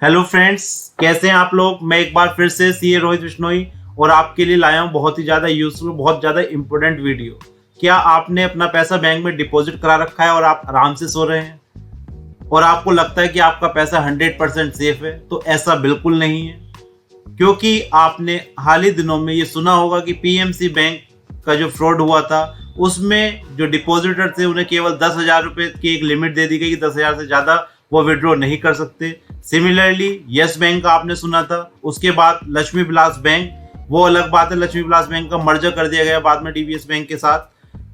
Hello friends, कैसे हैं आप लोग। मैं एक बार फिर से सीए रोहित बिश्नोई और आपके लिए लाया हूं बहुत ही ज़्यादा यूजफुल, बहुत ज़्यादा इंपॉर्टेंट वीडियो। क्या आपने अपना पैसा बैंक में डिपॉजिट करा रखा है और आप आराम से सो रहे हैं और आपको लगता है कि आपका पैसा 100% सेफ है? तो ऐसा बिल्कुल नहीं है, क्योंकि आपने हाल ही दिनों में ये सुना होगा कि पीएमसी बैंक का जो फ्रॉड हुआ था उसमें जो डिपॉजिटर थे उन्हें केवल 10,000 रुपये की एक लिमिट दे दी गई कि 10,000 से ज़्यादा वो विड्रॉ नहीं कर सकते। सिमिलरली यस बैंक का आपने सुना था, उसके बाद लक्ष्मी विलास बैंक, वो अलग बात है, लक्ष्मी विलास बैंक का मर्जर कर दिया गया बाद में डीबीएस बैंक के साथ।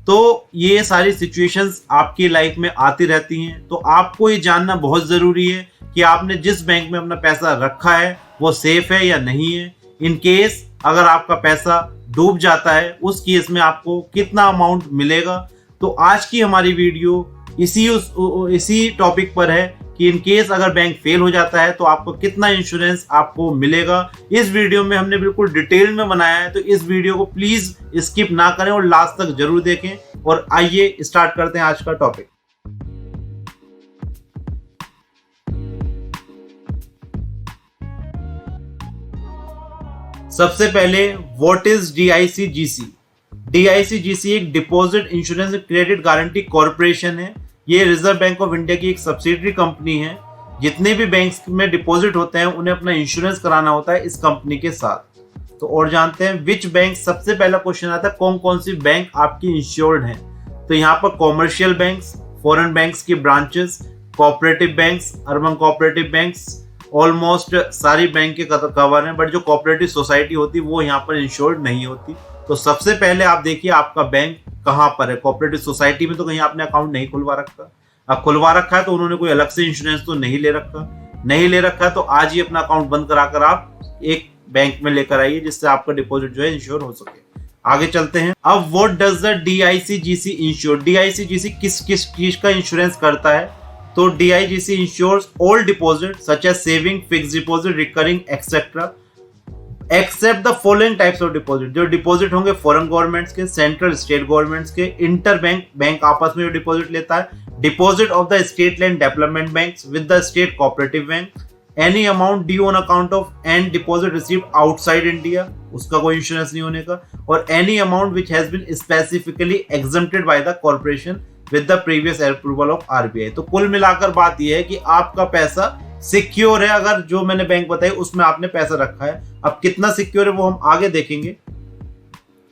तो ये सारी सिचुएशंस आपकी लाइफ में आती रहती हैं, तो आपको ये जानना बहुत ज़रूरी है कि आपने जिस बैंक में अपना पैसा रखा है वो सेफ है या नहीं है। इन केस अगर आपका पैसा डूब जाता है उस केस में आपको कितना अमाउंट मिलेगा। तो आज की हमारी वीडियो इसी टॉपिक पर है कि इन केस अगर बैंक फेल हो जाता है तो आपको कितना इंश्योरेंस आपको मिलेगा। इस वीडियो में हमने बिल्कुल डिटेल में बनाया है, तो इस वीडियो को प्लीज स्किप ना करें और लास्ट तक जरूर देखें। और आइए स्टार्ट करते हैं आज का टॉपिक। सबसे पहले व्हाट इज डीआईसीजीसी। डीआईसीजीसी एक deposit insurance credit guarantee corporation है। ये रिजर्व बैंक ऑफ इंडिया की एक सब्सिडरी कंपनी है। जितने भी बैंक्स में डिपॉजिट होते हैं उन्हें अपना इंश्योरेंस कराना होता है इस कंपनी के साथ। तो और जानते हैं विच बैंक, सबसे पहला क्वेश्चन आता है कौन कौन सी बैंक आपकी इंश्योर्ड हैं। तो यहाँ पर कॉमर्शियल बैंक्स, फॉरेन बैंक्स की branches, cooperative banks, urban cooperative banks, almost सारी बैंक के कवर हैं। बट जो कोऑपरेटिव सोसाइटी होती है वो यहाँ पर इंश्योर्ड नहीं होती। तो सबसे पहले आप देखिए आपका बैंक कहाँ पर है। कोऑपरेटिव सोसाइटी में तो कहीं आपने अकाउंट नहीं खुलवा रखा। अब खुलवा रखा है तो उन्होंने कोई अलग से इंश्योरेंस तो नहीं ले रखा है तो आज ही अपना अकाउंट बंद कराकर आप एक बैंक में लेकर आइए जिससे आपका डिपॉजिट जो है इंश्योर हो सके। आगे चलते हैं। अब what does the DICGC insure. DICGC किस किस चीज का इंश्योरेंस करता है? तो DIGC insures all deposit such as saving, fixed deposit, recurring etcetera except the following types of deposit. जो डिपॉजिट होंगे फॉरेन गवर्नमेंट्स के, सेंट्रल स्टेट गवर्नमेंट्स के, इंटर बैंक, बैंक आपस में जो डिपॉजिट लेता है, deposit of the state land development banks with the state cooperative bank, any amount due on account of and deposit received outside India, उसका कोई insurance नहीं होने का, और any amount which has been specifically exempted by the corporation with the previous approval of RBI. तो कुल मिलाकर बात यह है कि आपका पैसा सिक्योर है अगर जो मैंने बैंक बताई उसमें आपने पैसा रखा है। अब कितना सिक्योर है वो हम आगे देखेंगे।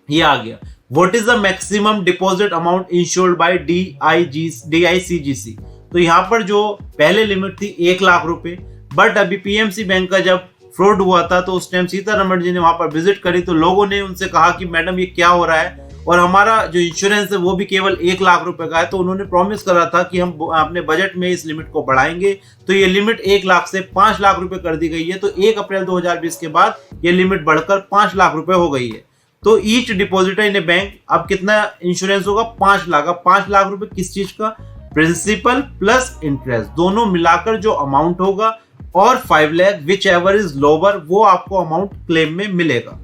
ये आ गया what is the maximum deposit amount insured by DICGC. तो यहाँ पर जो पहले लिमिट थी 1 लाख रुपए, बट अभी पीएमसी बैंक का जब फ्रॉड हुआ था तो उस टाइम सीतारमण जी ने वहां पर विजिट करी तो लोगों ने उनसे कहा कि मैडम ये क्या हो रहा है और हमारा जो इंश्योरेंस है वो भी केवल 1 लाख रुपए का है। तो उन्होंने प्रॉमिस करा था कि हम अपने बजट में इस लिमिट को बढ़ाएंगे। तो ये लिमिट 1 लाख से 5 लाख रुपए कर दी गई है। तो 1 अप्रैल 2020 के बाद ये लिमिट बढ़कर 5 लाख रुपए हो गई है। तो ईच डिपॉजिटर इन ए बैंक अब कितना इंश्योरेंस होगा? 5 लाख। अब 5 लाख रुपए किस चीज का? प्रिंसिपल प्लस इंटरेस्ट दोनों मिलाकर जो अमाउंट होगा, और 5 lakh which ever is lower वो आपको अमाउंट क्लेम में मिलेगा।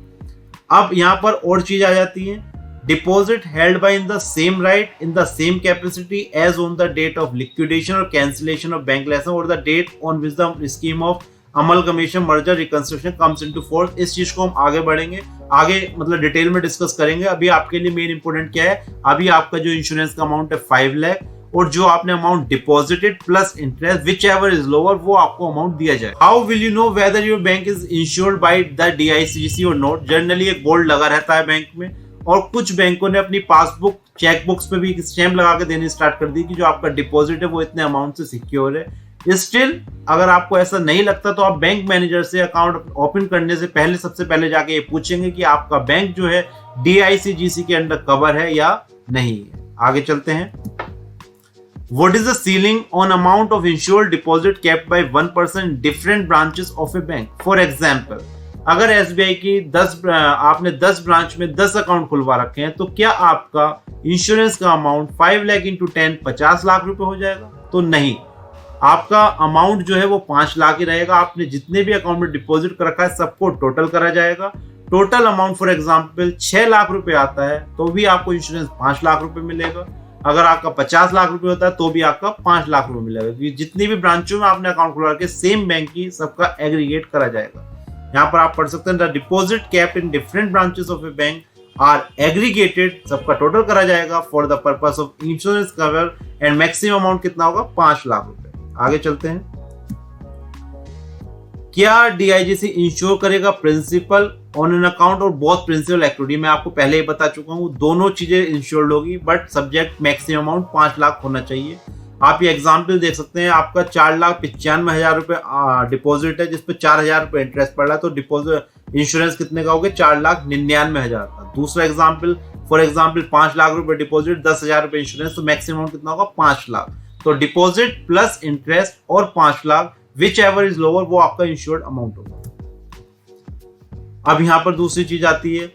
अब यहाँ पर और चीज आ जाती है, deposit held by in the same right in the same capacity as on the date of liquidation or cancellation of bank license or the date on which the scheme of amalgamation, merger, reconstruction comes into force। इस चीज को हम आगे बढ़ेंगे, आगे मतलब detail में discuss करेंगे। अभी आपके लिए मेन इंपोर्टेंट क्या है, अभी आपका जो इंश्योरेंस का अमाउंट है 5 लाख और जो आपने amount deposited plus interest which ever is lower वो आपको अमाउंट दिया जाए। How will you know whether your bank is insured by the DICGC और नॉट? जनरली एक बोर्ड लगा रहता है बैंक में, और कुछ बैंकों ने अपनी पासबुक, चेकबुक्स पे भी स्टैम्प लगा के देनी स्टार्ट कर दी कि जो आपका डिपॉजिट है वो इतने अमाउंट से सिक्योर है। स्टिल अगर आपको ऐसा नहीं लगता तो आप बैंक मैनेजर से अकाउंट ओपन करने से पहले सबसे पहले जाके ये पूछेंगे कि आपका बैंक जो है डीआईसीजीसी के अंडर कवर है या नहीं है। आगे चलते हैं। What is the ceiling on amount of insured deposit kept by one person in different branches of a bank? For example, अगर एसबीआई की आपने 10 ब्रांच में 10 अकाउंट खुलवा रखे हैं तो क्या आपका इंश्योरेंस का अमाउंट 5 लाख इंटू 10 50 लाख रुपए हो जाएगा? तो नहीं, आपका अमाउंट जो है वो 5 लाख ही रहेगा। आपने जितने भी अकाउंट में डिपॉजिट कर रखा है सबको टोटल करा जाएगा। Total amount for example 6 lakh रुपए आता है तो भी आपको इंश्योरेंस 5 लाख रुपए मिलेगा। अगर आपका 50 लाख रुपए होता है तो भी आपका 5 लाख रुपए मिलेगा, क्योंकि जितनी भी ब्रांचों में आपने अकाउंट खुलवा के सेम बैंक की सबका एग्रीगेट करा जाएगा। यहाँ पर आप पढ़ सकते हैं the deposit capped in different branches of a bank are aggregated, सबका टोटल करा जाएगा for the purpose of insurance cover and maximum amount कितना होगा 5 लाख रुपए। आगे चलते हैं। क्या डीआईजीसी इंश्योर करेगा प्रिंसिपल ऑन एन अकाउंट और बोथ प्रिंसिपल एक्टिविटी? मैं आपको पहले ही बता चुका हूं दोनों चीजें इंश्योर्ड होगी, but subject maximum amount 5 lakh होना चाहिए। आप ये एग्जाम्पल देख सकते हैं, आपका 4,95,000 रुपए डिपॉजिट है जिसपे 4,000 रुपए इंटरेस्ट पड़ रहा है, तो डिपॉजिट इंश्योरेंस कितने का होगा 4,99,000 का। दूसरा एग्जाम्पल, फॉर एग्जाम्पल 5 लाख रुपए डिपॉजिट, 10,000 रुपए इंश्योरेंस, तो मैक्सिमम अमाउंट कितना होगा 5 लाख। तो डिपॉजिट प्लस इंटरेस्ट और 5 lakh, which ever is lower, वो आपका इंश्योर्ड अमाउंट होगा। अब यहां पर दूसरी चीज आती है,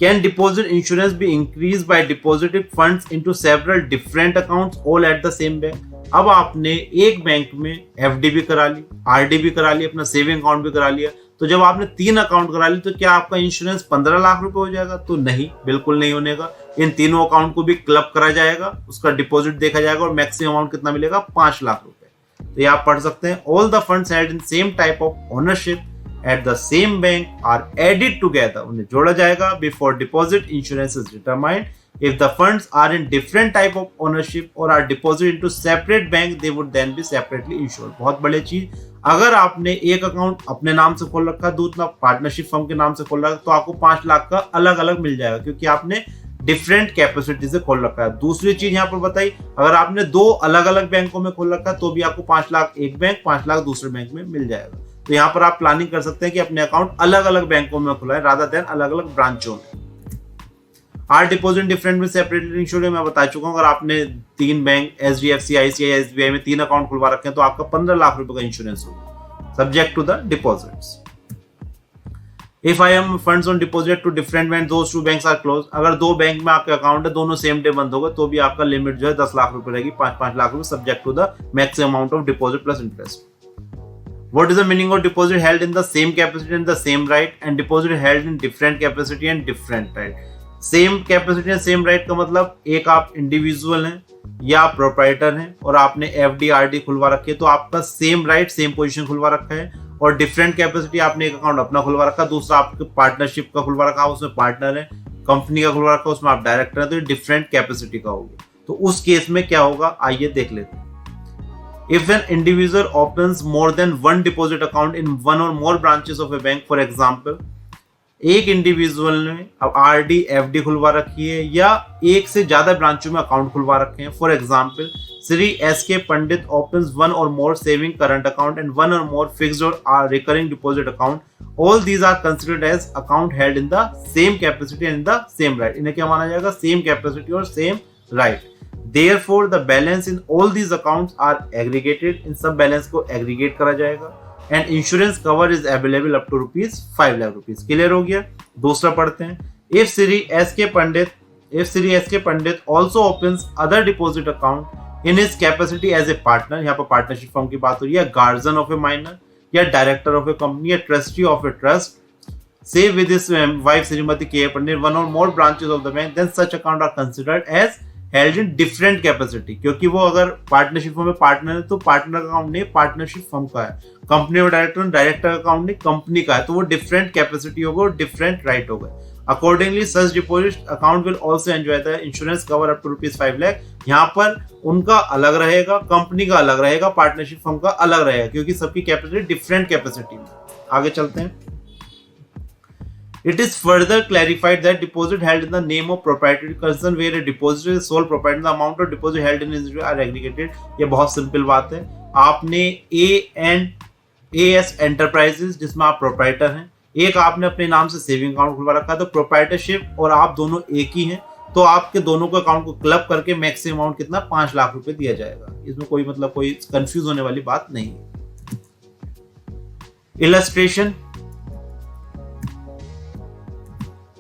can deposit insurance be increase by depositing funds into several different accounts all at the same bank? अब आपने एक बैंक में एफडी भी करा ली, आरडी भी करा ली, अपना सेविंग अकाउंट भी करा लिया, तो जब आपने 3 अकाउंट करा ली तो क्या आपका इंश्योरेंस 15 लाख रुपए हो जाएगा? तो नहीं, बिल्कुल नहीं होने का। इन तीनों अकाउंट को भी क्लब करा जाएगा, उसका डिपॉजिट देखा जाएगा और मैक्सिमम अमाउंट कितना मिलेगा 5 लाख रुपए। तो ये आप पढ़ सकते हैं, all the funds held in same type of ownership at the same bank are added together, उन्हें जोड़ा जाएगा before deposit insurance is determined. If the funds are in different type of ownership और are deposit into separate bank they would then be separately insured. बहुत बड़ी चीज, अगर आपने एक अकाउंट अपने नाम से खोल रखा, दूसरा पार्टनरशिप फर्म के नाम से खोल रखा, तो आपको 5 लाख का अलग अलग मिल जाएगा, क्योंकि आपने डिफरेंट कैपेसिटी से खोल रखा है। दूसरी चीज यहाँ पर बताई, अगर आपने 2 अलग अलग बैंकों में खोल रखा है तो भी आपको 5 लाख एक बैंक, 5 लाख दूसरे बैंक में मिल जाएगा। तो यहाँ पर आप प्लानिंग कर सकते हैं कि अपने अकाउंट अलग अलग बैंकों में खुलाएं रादर देन अलग अलग ब्रांचों में। आर डिपॉजिट डिफरेंट में सेपरेटली इंश्योर्ड, मैं बता चुका हूँ। अगर आपने 3 बैंक एचडीएफसी, आईसीआई, एसबीआई में 3 अकाउंट खुलवा रखे हैं तो आपका 15 लाख रुपए का इंश्योरेंस होगा, subject to the deposits. If I am funds on deposit to different banks, those 2 banks are closed, अगर 2 बैंक में आपके अकाउंट है, दोनों सेम डे बंद होगा, तो भी आपका लिमिट जो है 10 लाख रुपए रहेगी, 5 लाख रुपए, subject to the maximum amount of deposit plus interest. What is the meaning of deposit held in the same capacity and the same right and deposit held in different capacity and different right? Same capacity and same right का मतलब, एक आप individual हैं या proprietor हैं और आपने FD RD खुलवा रखी है, तो आपका सेम राइट सेम पोजीशन खुलवा रखा है। और डिफरेंट कैपेसिटी, आपने एक अकाउंट अपना खुलवा रखा, दूसरा आपके पार्टनरशिप का खुलवा रखा, उसमें पार्टनर है, कंपनी का खुलवा रखा, उसमें आप डायरेक्टर हैं, तो डिफरेंट कैपेसिटी का होगा। तो उस केस में क्या होगा, आइए देख लेते हैं। If an individual opens more than one deposit account in one or more branches of a bank, for example, एक इंडिविजुअल ने अब आरडी एफडी खुलवा रखी है या एक से ज्यादा ब्रांचों में अकाउंट खुलवा रखे हैं, फॉर एग्जाम्पल श्री एस के पंडित opens one or more saving current account and one or more fixed or recurring deposit account, all these are considered as account held in the same capacity and in the same right। इन्हें क्या माना जाएगा, same capacity और same right. Therefore, the balance in all these accounts are aggregated, इन सब balance को aggregate करा जाएगा and insurance cover is available up to ₹5 lakh। Clear हो गया। दूसरा पढ़ते हैं, if Sri S.K. Pandit also opens other deposit account in his capacity as a partner, यहाँ पर पार्टनरशिप फर्म की बात हो रही है, गार्जियन ऑफ ए माइनर या डायरेक्टर ऑफ ए कंपनी या trustee of a trust, say with his wife Srimati K. Pandit, one or more branches of the bank, then such account are considered as held in different capacity। क्योंकि वो अगर partnership firm में partner है तो partner का account नहीं partnership firm का है, कंपनी में डायरेक्टर का अकाउंट नहीं कंपनी का है, तो वो डिफरेंट कैपेसिटी होगा और डिफरेंट राइट होगा। Accordingly such deposit account will also enjoy the insurance cover up to ₹5 lakh. यहाँ पर उनका अलग रहेगा, कंपनी का अलग रहेगा, पार्टनरशिप फर्म का अलग रहेगा, क्योंकि सबकी कैपेसिटी डिफरेंट कैपेसिटी में। आगे चलते हैं। It is further clarified that deposit held in the name of proprietary person where a depositor is sole proprietor, the amount of deposit held in individual are aggregated। ये बहुत simple बात है। आपने AS enterprises जिसमें आप proprietor हैं, एक आपने अपने नाम से सेविंग अकाउंट खुलवा रखा है, तो प्रोप्राइटरशिप और आप दोनों एक ही हैं, तो आपके दोनों के अकाउंट को क्लब करके मैक्सिमम अमाउंट कितना 5 लाख रुपए दिया जाएगा। इसमें कोई मतलब कोई कंफ्यूज होने वाली बात नहीं है। इलस्ट्रेशन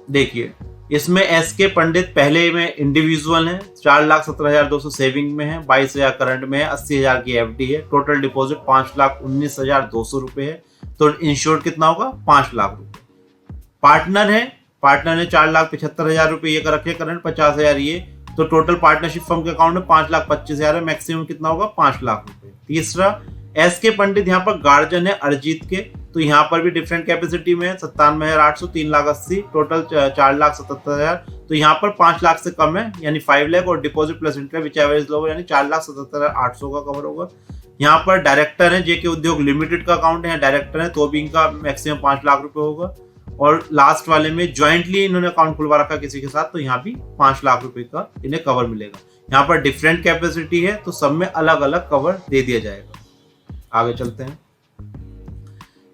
देखिए, इसमें एस के पंडित पहले में इंडिविजुअल है, 4,17,200 सेविंग में है, 22,000 करंट में है, 80,000 की एफडी है, टोटल डिपॉजिट 5,19,200 रुपए है, तो इंश्योर्ड कितना होगा 5 लाख रुपए। पार्टनर है, पार्टनर ने 4,75,000 रुपए ये कर रखे करंट, 50,000 ये, तो टोटल पार्टनरशिप फर्म के अकाउंट में 5,25,000 है, मैक्सिमम कितना होगा 5 लाख रुपए। तीसरा एस के पंडित यहाँ पर गार्जियन है अरिजीत के, तो यहाँ पर भी डिफरेंट कैपेसिटी में है, 97,800, 3,80,000, टोटल 4,77,000, तो यहाँ पर 5 लाख से कम है यानी 5 लाख, और deposit plus interest which ever is lower यानी 4,77,800 का कवर होगा। यहाँ पर डायरेक्टर है जेके उद्योग लिमिटेड का अकाउंट है, डायरेक्टर है तो भी इनका मैक्सिमम 5 लाख रुपए होगा। और लास्ट वाले में ज्वाइंटली इन्होंने अकाउंट खुलवा रखा किसी के साथ, तो यहाँ भी 5 लाख रुपए का इन्हें कवर मिलेगा। यहाँ पर डिफरेंट कैपेसिटी है तो सब में अलग अलग कवर दे दिया जाएगा। आगे चलते हैं।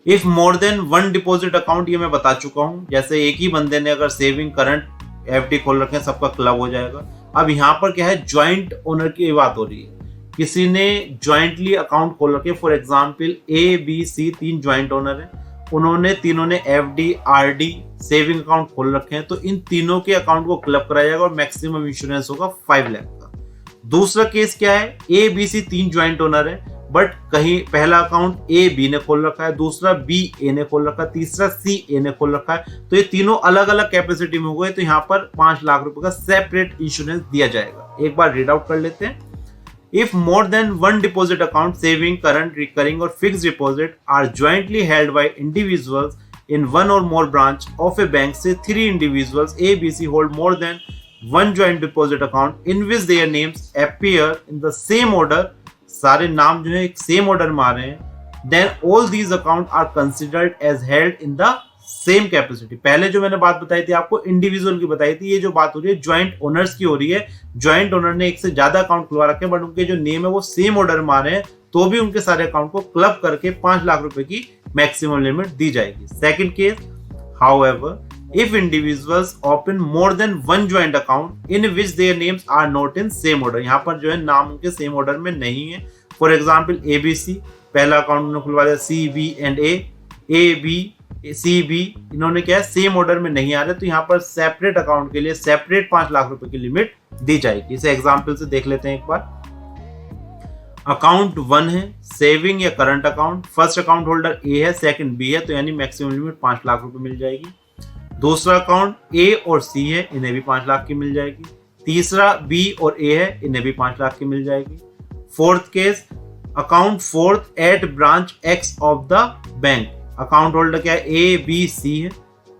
If more than 1 deposit account, ये मैं बता चुका हूं, जैसे एक ही बंदे ने अगर सेविंग करंट एफडी खोल रखे हैं सबका क्लब हो जाएगा। अब यहाँ पर क्या है, ज्वाइंट ओनर की बात हो रही है, किसी ने ज्वाइंटली अकाउंट खोल रखे, for example A B C 3 joint owner है, उन्होंने तीनों ने एफडी आरडी सेविंग अकाउंट खोल रखे हैं, तो इन तीनों के अकाउंट को क्लब कराया जाएगा और मैक्सिमम इंश्योरेंस होगा 5 लाख का। दूसरा केस क्या है, A B C 3 joint owner है, बट कहीं पहला अकाउंट ए बी ने खोल रखा है, दूसरा बी ए ने खोल रखा है, तीसरा सी ए ने खोल रखा है, तो ये तीनों अलग अलग कैपेसिटी में हो गए, तो यहाँ पर 5 लाख रुपए का सेपरेट इंश्योरेंस दिया जाएगा। एक बार रीड आउट कर लेते हैं। If more than 1 deposit account, saving, current, recurring or fixed deposit are jointly held by individuals in one or more branch of a bank, say 3 individuals A, B, C hold more than 1 joint deposit account in which their names appear in the same order, सारे नाम जो है एक same order में आ रहे हैं, then all these accounts are considered as held in the same capacity. पहले जो मैंने बात बताई थी आपको इंडिविजुअल की बताई थी, ये जो बात हो रही है ज्वाइंट ओनर्स की हो रही है। ज्वाइंट ओनर ने एक से ज्यादा अकाउंट खुलवा रखे हैं, बट उनके जो नेम है वो सेम ऑर्डर में आ रहे हैं, तो भी उनके सारे अकाउंट को क्लब करके 5 लाख रुपए की मैक्सिमम लिमिट दी जाएगी। Second case, however if individuals open more than 1 joint account in which their names are not in same order, यहाँ पर जो है नाम उनके सेम ऑर्डर में नहीं है। फॉर एग्जाम्पल एबीसी पहला अकाउंट उन्होंने खुलवा दिया, C B and A B C B इन्होंने क्या है सेम ऑर्डर में नहीं आ रहे, तो यहाँ पर सेपरेट अकाउंट के लिए सेपरेट 5 लाख रुपए की लिमिट दी जाएगी। इसे एग्जांपल से देख लेते हैं एक बार। अकाउंट 1 है सेविंग या current account, first account holder A है, सेकंड बी है, तो यानी मैक्सिमम लिमिट 5 लाख रुपए मिल जाएगी। दूसरा अकाउंट ए और सी है, इन्हें भी 5 लाख की मिल जाएगी। तीसरा बी और ए है, इन्हें भी 5 लाख की मिल जाएगी। Fourth case, account fourth at branch x of the bank, account holder क्या है ए बी सी है,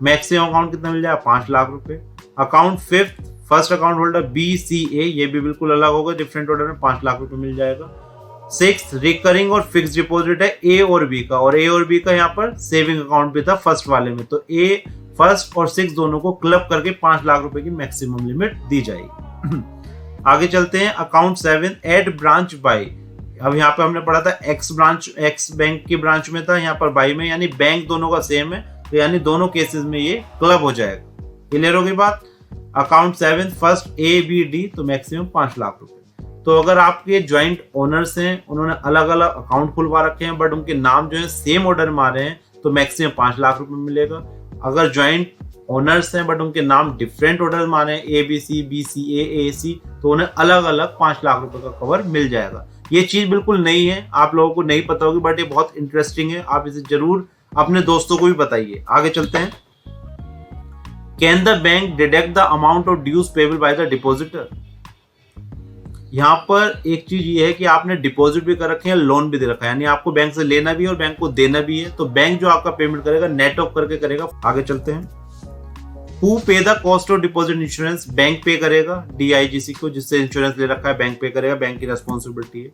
मैक्सिमम अकाउंट कितना मिल जाएगा 5 लाख रुपए। Account fifth first account holder B C A, ये भी बिल्कुल अलग होगा, डिफरेंट ऑर्डर में 5 लाख रुपए मिल जाएगा। सिक्स रिकरिंग और फिक्स डिपॉजिट है ए और बी का, और ए और बी का यहाँ पर सेविंग अकाउंट भी था फर्स्ट वाले में, तो ए फर्स्ट और सिक्स दोनों को क्लब करके 5 लाख रुपए की मैक्सिमम लिमिट दी जाएगी। आगे चलते हैं। अकाउंट 7 एट ब्रांच बाई, अब यहाँ पे हमने पढ़ा था एक्स ब्रांच एक्स बैंक की ब्रांच में था, यहाँ पर बाई में, यानी बैंक दोनों का सेम है, तो यानी दोनों केसेस में ये क्लब हो जाएगा। क्लियर होगी बात। Account 7 first A B D, तो मैक्सिमम 5 लाख रुपए। तो अगर आपके ज्वाइंट ओनर्स हैं, उन्होंने अलग अलग अकाउंट खुलवा रखे हैं, बट उनके नाम जो है सेम ऑर्डर में आ रहे हैं, तो मैक्सिमम 5 लाख रुपए मिलेगा। अगर ज्वाइंट ओनर्स हैं बट उनके नाम डिफरेंट ऑर्डर में आ रहे हैं, ए बी सी बी सी ए सी, तो उन्हें अलग अलग 5 लाख रुपए का कवर मिल जाएगा। ये चीज बिल्कुल नई है, आप लोगों को नहीं पता होगी, बट ये बहुत इंटरेस्टिंग है, आप इसे जरूर अपने दोस्तों को भी बताइए। आगे चलते हैं। Can the bank deduct the amount of dues payable by the depositor, यहाँ पर एक चीज ये है कि आपने डिपॉजिट भी कर रखे हैं, लोन भी दे रखा है, यानी आपको बैंक से लेना भी है और बैंक को देना भी है, तो बैंक जो आपका पेमेंट करेगा नेट ऑफ करके करेगा। आगे चलते हैं। हु पे the cost of deposit insurance, bank पे करेगा डीआईजीसी को, जिससे इंश्योरेंस ले रखा है बैंक पे करेगा, बैंक की रेस्पॉन्सिबिलिटी है।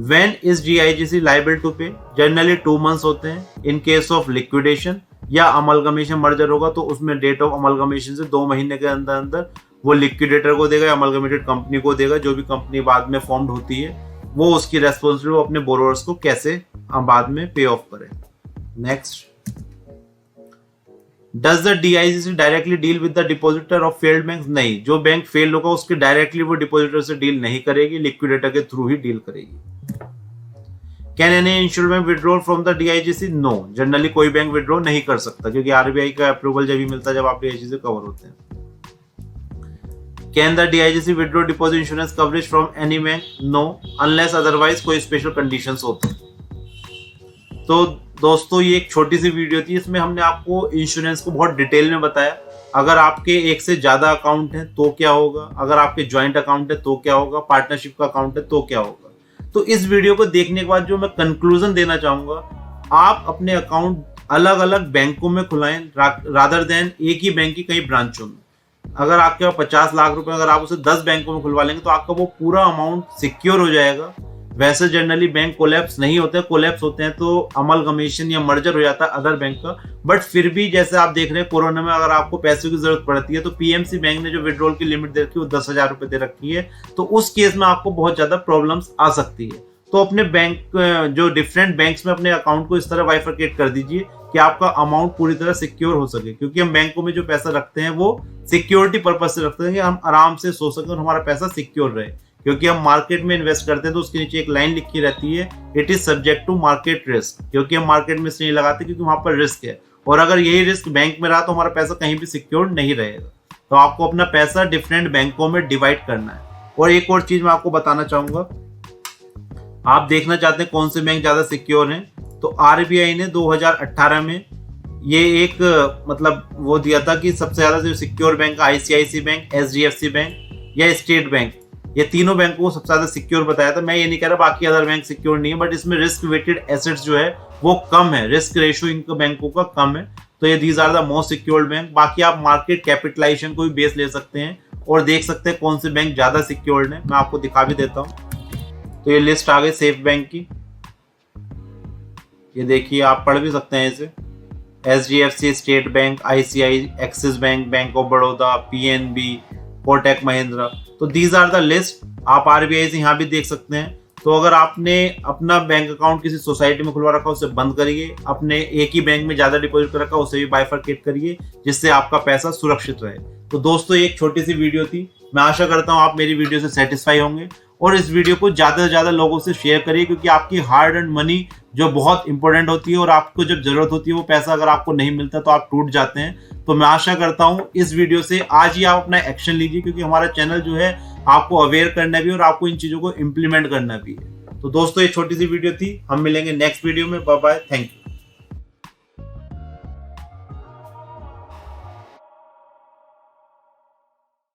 व्हेन इज डीआईजीसी लायबल टू पे, जनरली 2 मंथ्स होते हैं। इन केस ऑफ लिक्विडेशन या अमलगमेशन मर्जर होगा तो उसमें डेट ऑफ अमलगमेशन से 2 महीने के अंदर अंदर वो लिक्विडेटर को देगा, अमलगमेटेड कंपनी को देगा, जो भी कंपनी बाद में फॉर्म्ड होती है वो उसकी रेस्पॉन्सिबिलिटी, वो अपने बोरोवर्स को कैसे बाद में पे ऑफ करे। Next, does the DIGC directly deal with the depositor of failed bank, नहीं, जो बैंक फेल होगा उसके डायरेक्टली वो डिपॉजिटर से डील नहीं करेगी, लिक्विडेटर के थ्रू ही डील करेगी। Can any insured bank withdraw from the DIGC, no, generally कोई बैंक विड्रॉ नहीं कर सकता, क्योंकि आरबीआई का अप्रूवल जब भी मिलता है जब आप डीआईजीसी से कवर होते हैं। Can the DIGC withdraw deposit insurance coverage from any bank, no, unless otherwise कोई स्पेशल कंडीशंस होते हैं। तो दोस्तों ये एक छोटी सी वीडियो थी, इसमें हमने आपको इंश्योरेंस को बहुत डिटेल में बताया। अगर आपके एक से ज्यादा अकाउंट है तो क्या होगा, अगर आपके ज्वाइंट अकाउंट है तो क्या होगा, पार्टनरशिप का अकाउंट है तो क्या होगा। तो इस वीडियो को देखने के बाद जो मैं कंक्लूजन देना चाहूंगा, आप अपने अकाउंट अलग अलग बैंकों में खुलाएं रादर देन एक ही बैंक की कई ब्रांचों में। अगर आपके पास 50 लाख रुपए, अगर आप उसे 10 बैंकों में खुलवा लेंगे तो आपका वो पूरा अमाउंट सिक्योर हो जाएगा। वैसे जनरली बैंक कोलैप्स नहीं होते, कोलैप्स होते हैं तो अमलगमेशन या मर्जर हो जाता है अदर बैंक का। बट फिर भी जैसे आप देख रहे हैं कोरोना में अगर आपको पैसों की जरूरत पड़ती है तो पीएमसी बैंक ने जो विड्रॉल की लिमिट दे रखी है वो 10,000 रुपए दे रखी है, तो उस केस में आपको बहुत ज्यादा प्रॉब्लम्स आ सकती है। तो अपने बैंक जो डिफरेंट बैंक्स में अपने अकाउंट को इस तरह बाइफरकेट कर दीजिए कि आपका अमाउंट पूरी तरह सिक्योर हो सके, क्योंकि हम बैंकों में जो पैसा रखते हैं वो सिक्योरिटी पर्पज से रखते हैं कि हम आराम से सो सकें और हमारा पैसा सिक्योर रहे। क्योंकि हम मार्केट में इन्वेस्ट करते हैं तो उसके नीचे एक लाइन लिखी रहती है, it is subject to market risk, क्योंकि हम मार्केट में इसलिए लगाते क्योंकि वहां पर रिस्क है, और अगर यही रिस्क बैंक में रहा तो हमारा पैसा कहीं भी सिक्योर नहीं रहेगा। तो आपको अपना पैसा डिफरेंट बैंकों में डिवाइड करना है। और एक और चीज मैं आपको बताना चाहूंगा, आप देखना चाहते हैं कौन से बैंक ज्यादा सिक्योर हैं, तो आरबीआई ने 2018 में ये एक मतलब वो दिया था कि सबसे ज्यादा जो secure bank ICIC bank, HDFC bank या स्टेट बैंक, ये तीनों बैंकों को सबसे ज्यादा सिक्योर बताया था। मैं ये नहीं कह रहा बाकी अदर बैंक सिक्योर नहीं है, बट इसमें रिस्क वेटेड एसेट्स जो है वो कम है, रिस्क रेशियो इन बैंकों का कम है, तो ये these are the most secured bank. बाकी आप मार्केट कैपिटलाइजेशन को भी बेस ले सकते हैं और देख सकते हैं कौन से बैंक ज्यादा सिक्योर्ड है। मैं आपको दिखा भी देता हूँ। तो ये लिस्ट आ गई सेफ बैंक की, ये देखिए आप पढ़ भी सकते हैं इसे। HDFC, state bank, ICI, axis bank, bank of Baroda, PNB, Kotak Mahindra, तो दीज आर द लिस्ट। आप आरबीआई से यहाँ भी देख सकते हैं। तो अगर आपने अपना बैंक अकाउंट किसी सोसाइटी में खुलवा रखा उसे बंद करिए, अपने एक ही बैंक में ज्यादा डिपॉजिट कर रखा उसे भी बाइफरकेट करिए, जिससे आपका पैसा सुरक्षित रहे। तो दोस्तों एक छोटी सी वीडियो थी, मैं आशा करता हूँ आप मेरी वीडियो से सेटिस्फाई होंगे और इस वीडियो को ज्यादा से ज्यादा लोगों से शेयर करिए, क्योंकि आपकी हार्ड अर्न्ड मनी जो बहुत इंपॉर्टेंट होती है और आपको जब जरूरत होती है वो पैसा अगर आपको नहीं मिलता तो आप टूट जाते हैं। तो मैं आशा करता हूँ इस वीडियो से आज ही आप अपना एक्शन लीजिए, क्योंकि हमारा चैनल जो है आपको अवेयर करना भी और आपको इन चीजों को इम्प्लीमेंट करना भी है। तो दोस्तों ये छोटी सी वीडियो थी, हम मिलेंगे नेक्स्ट वीडियो में। Bye bye, thank you.